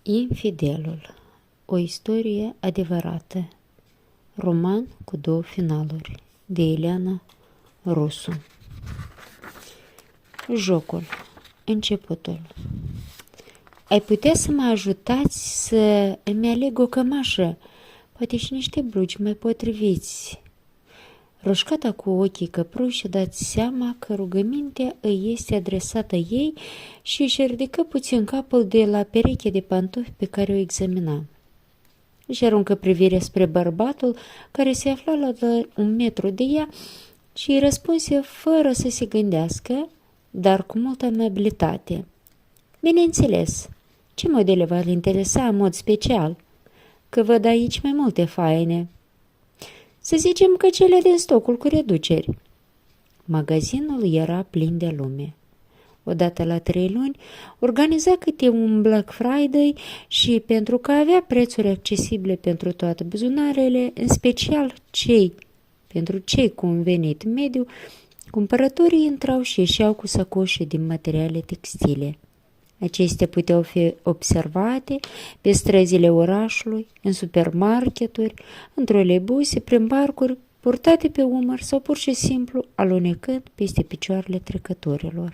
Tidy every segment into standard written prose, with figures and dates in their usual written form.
Infidelul. O istorie adevărată. Roman cu două finaluri. De Eliana Rusu. Jocul. Începutul. Ai putea să mă ajutați să îmi aleg o cămașă, poate și niște blugi mai potriviți. Roșcata cu ochii căpruși dați seama că rugămintea îi este adresată ei și își ridică puțin capul de la pereche de pantofi pe care o examina. Își aruncă privirea spre bărbatul care se afla la 1 metru de ea și îi răspunse fără să se gândească, dar cu multă amabilitate. Bineînțeles, ce modele v-ar interesa în mod special? Că văd aici mai multe faine. Să zicem că cele din stocul cu reduceri. Magazinul era plin de lume. Odată la 3 luni organiza câte un Black Friday și pentru că avea prețuri accesibile pentru toate buzunarele, în special pentru cei cu un venit mediu, cumpărătorii intrau și ieșeau cu sacoșe din materiale textile. Acestea puteau fi observate pe străzile orașului, în supermarketuri, în trolebuse, prin parcuri, purtate pe umăr sau pur și simplu alunecând peste picioarele trecătorilor.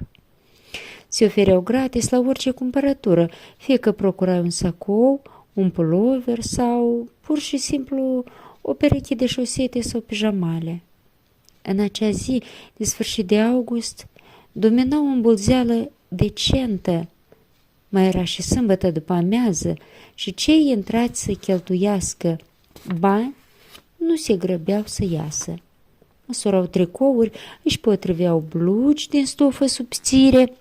Se ofereau gratis la orice cumpărătură, fie că procurai un sacou, un pulover sau pur și simplu o pereche de șosete sau pijamale. În acea zi de sfârșit de august domina o îmbulzeală decentă. Mai era și sâmbătă după amiază și cei intrați să cheltuiască bani nu se grăbeau să iasă. Măsurau tricouri, își potriveau blugi din stofă subțire,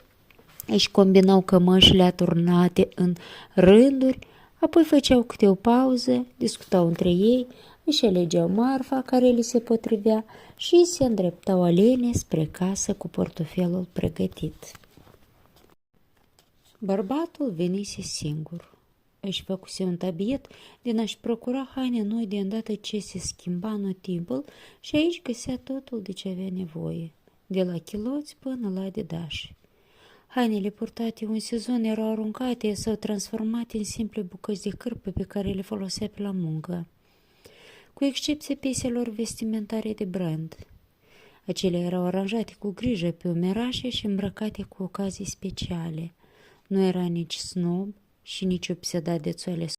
își combinau cămășile aturnate în rânduri, apoi făceau câte o pauză, discutau între ei, își alegeau marfa care li se potrivea și se îndreptau alene spre casă cu portofelul pregătit. Bărbatul venise singur. Își făcuse un tabiet din a-și procura haine noi de îndată ce se schimba anotimpul și aici găsea totul de ce avea nevoie, de la chiloți până la adidași. Hainele purtate un sezon erau aruncate sau transformate în simple bucăți de cârpă pe care le folosea pe la muncă, cu excepție pieselor vestimentare de brand. Acelea erau aranjate cu grijă pe umerașe și îmbrăcate cu ocazii speciale. Nu era nici snob și nici obsedat de țoale